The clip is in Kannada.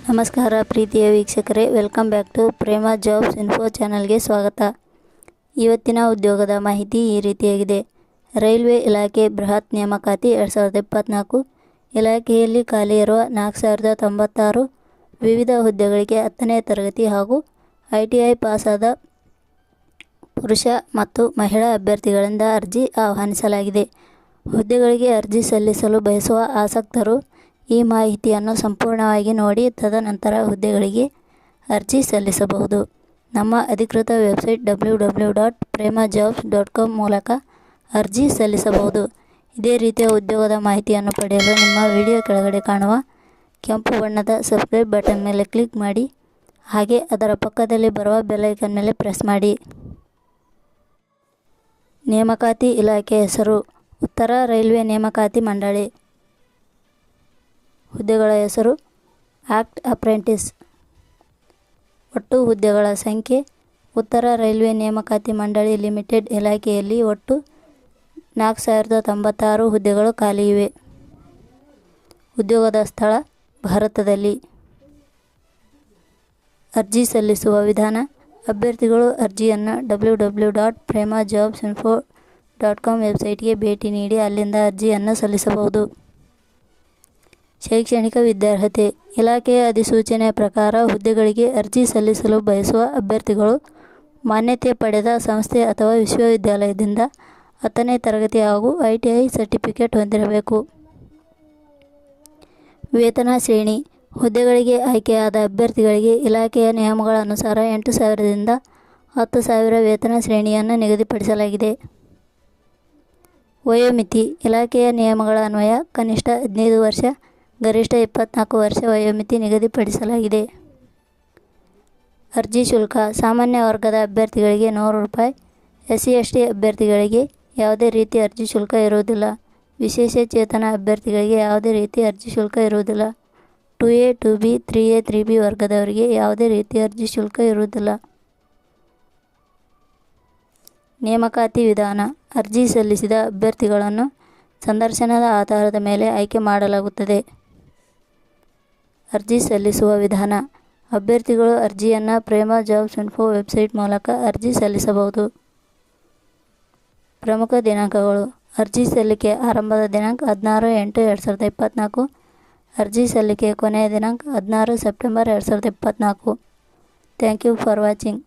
ನಮಸ್ಕಾರ ಪ್ರೀತಿಯ ವೀಕ್ಷಕರೇ, welcome back to Prema jobs info ಚಾನಲ್ಗೆ ಸ್ವಾಗತ. ಇವತ್ತಿನ ಉದ್ಯೋಗದ ಮಾಹಿತಿ ಈ ರೀತಿಯಾಗಿದೆ. ರೈಲ್ವೆ ಇಲಾಖೆ ಬೃಹತ್ ನೇಮಕಾತಿ 2024. ಇಲಾಖೆಯಲ್ಲಿ ಖಾಲಿ ಇರುವ 4096 ವಿವಿಧ ಹುದ್ದೆಗಳಿಗೆ 10ನೇ ತರಗತಿ ಹಾಗೂ ITI ಪಾಸಾದ ಪುರುಷ ಮತ್ತು ಮಹಿಳಾ ಅಭ್ಯರ್ಥಿಗಳಿಂದ ಅರ್ಜಿ ಆಹ್ವಾನಿಸಲಾಗಿದೆ. ಹುದ್ದೆಗಳಿಗೆ ಅರ್ಜಿ ಸಲ್ಲಿಸಲು ಬಯಸುವ ಆಸಕ್ತರು ಈ ಮಾಹಿತಿಯನ್ನು ಸಂಪೂರ್ಣವಾಗಿ ನೋಡಿ ತದನಂತರ ಹುದ್ದೆಗಳಿಗೆ ಅರ್ಜಿ ಸಲ್ಲಿಸಬಹುದು. ನಮ್ಮ ಅಧಿಕೃತ ವೆಬ್ಸೈಟ್ www.premajobs.com ಮೂಲಕ ಅರ್ಜಿ ಸಲ್ಲಿಸಬಹುದು. ಇದೇ ರೀತಿಯ ಉದ್ಯೋಗದ ಮಾಹಿತಿಯನ್ನು ಪಡೆಯಲು ನಿಮ್ಮ ವಿಡಿಯೋ ಕೆಳಗಡೆ ಕಾಣುವ ಕೆಂಪು ಬಣ್ಣದ ಸಬ್ಸ್ಕ್ರೈಬ್ ಬಟನ್ ಮೇಲೆ ಕ್ಲಿಕ್ ಮಾಡಿ, ಹಾಗೆ ಅದರ ಪಕ್ಕದಲ್ಲಿ ಬರುವ ಬೆಲ್ ಐಕಾನ್ ಮೇಲೆ ಪ್ರೆಸ್ ಮಾಡಿ. ನೇಮಕಾತಿ ಇಲಾಖೆ ಹೆಸರು ಉತ್ತರ ರೈಲ್ವೆ ನೇಮಕಾತಿ ಮಂಡಳಿ. ಹುದ್ದೆಗಳ ಹೆಸರು ಆಕ್ಟ್ ಅಪ್ರೆಂಟಿಸ್. ಒಟ್ಟು ಹುದ್ದೆಗಳ ಸಂಖ್ಯೆ ಉತ್ತರ ರೈಲ್ವೆ ನೇಮಕಾತಿ ಮಂಡಳಿ ಲಿಮಿಟೆಡ್ ಇಲಾಖೆಯಲ್ಲಿ ಒಟ್ಟು 4096 ಹುದ್ದೆಗಳು ಖಾಲಿ ಇವೆ. ಉದ್ಯೋಗದ ಸ್ಥಳ ಭಾರತದಲ್ಲಿ. ಅರ್ಜಿ ಸಲ್ಲಿಸುವ ವಿಧಾನ: ಅಭ್ಯರ್ಥಿಗಳು ಅರ್ಜಿಯನ್ನು www.premajobsinfo.com ವೆಬ್ಸೈಟ್ಗೆ ಭೇಟಿ ನೀಡಿ ಅಲ್ಲಿಂದ ಅರ್ಜಿಯನ್ನು ಸಲ್ಲಿಸಬಹುದು. ಶೈಕ್ಷಣಿಕ ವಿದ್ಯಾರ್ಹತೆ: ಇಲಾಖೆಯ ಅಧಿಸೂಚನೆಯ ಪ್ರಕಾರ ಹುದ್ದೆಗಳಿಗೆ ಅರ್ಜಿ ಸಲ್ಲಿಸಲು ಬಯಸುವ ಅಭ್ಯರ್ಥಿಗಳು ಮಾನ್ಯತೆ ಪಡೆದ ಸಂಸ್ಥೆ ಅಥವಾ ವಿಶ್ವವಿದ್ಯಾಲಯದಿಂದ 10ನೇ ತರಗತಿ ಹಾಗೂ ITI ಸರ್ಟಿಫಿಕೇಟ್ ಹೊಂದಿರಬೇಕು. ವೇತನ ಶ್ರೇಣಿ: ಹುದ್ದೆಗಳಿಗೆ ಆಯ್ಕೆಯಾದ ಅಭ್ಯರ್ಥಿಗಳಿಗೆ ಇಲಾಖೆಯ ನಿಯಮಗಳ ಅನುಸಾರ 8,000 ದಿಂದ 10,000 ವೇತನ ಶ್ರೇಣಿಯನ್ನು ನಿಗದಿಪಡಿಸಲಾಗಿದೆ. ವಯೋಮಿತಿ: ಇಲಾಖೆಯ ನಿಯಮಗಳ ಅನ್ವಯ ಕನಿಷ್ಠ 15 ವರ್ಷ, ಗರಿಷ್ಠ 24 ವರ್ಷ ವಯೋಮಿತಿ ನಿಗದಿಪಡಿಸಲಾಗಿದೆ. ಅರ್ಜಿ ಶುಲ್ಕ: ಸಾಮಾನ್ಯ ವರ್ಗದ ಅಭ್ಯರ್ಥಿಗಳಿಗೆ 100 ರೂಪಾಯಿ, SC/ST ಅಭ್ಯರ್ಥಿಗಳಿಗೆ ಯಾವುದೇ ರೀತಿ ಅರ್ಜಿ ಶುಲ್ಕ ಇರುವುದಿಲ್ಲ. ವಿಶೇಷ ಚೇತನ ಅಭ್ಯರ್ಥಿಗಳಿಗೆ ಯಾವುದೇ ರೀತಿ ಅರ್ಜಿ ಶುಲ್ಕ ಇರುವುದಿಲ್ಲ. 2A, 2B, 3A, 3B ವರ್ಗದವರಿಗೆ ಯಾವುದೇ ರೀತಿ ಅರ್ಜಿ ಶುಲ್ಕ ಇರುವುದಿಲ್ಲ. ನೇಮಕಾತಿ ವಿಧಾನ: ಅರ್ಜಿ ಸಲ್ಲಿಸಿದ ಅಭ್ಯರ್ಥಿಗಳನ್ನು ಸಂದರ್ಶನದ ಆಧಾರದ ಮೇಲೆ ಆಯ್ಕೆ ಮಾಡಲಾಗುತ್ತದೆ. ಅರ್ಜಿ ಸಲ್ಲಿಸುವ ವಿಧಾನ: ಅಭ್ಯರ್ಥಿಗಳು ಅರ್ಜಿಯನ್ನು ಪ್ರೇಮ ಜಾಬ್ಸ್ ಇನ್ಫೋ ವೆಬ್ಸೈಟ್ ಮೂಲಕ ಅರ್ಜಿ ಸಲ್ಲಿಸಬಹುದು. ಪ್ರಮುಖ ದಿನಾಂಕಗಳು: ಅರ್ಜಿ ಸಲ್ಲಿಕೆ ಆರಂಭದ ದಿನಾಂಕ 16/8/2024. ಅರ್ಜಿ ಸಲ್ಲಿಕೆ ಕೊನೆಯ ದಿನಾಂಕ 16 September 2024. Thank you for watching.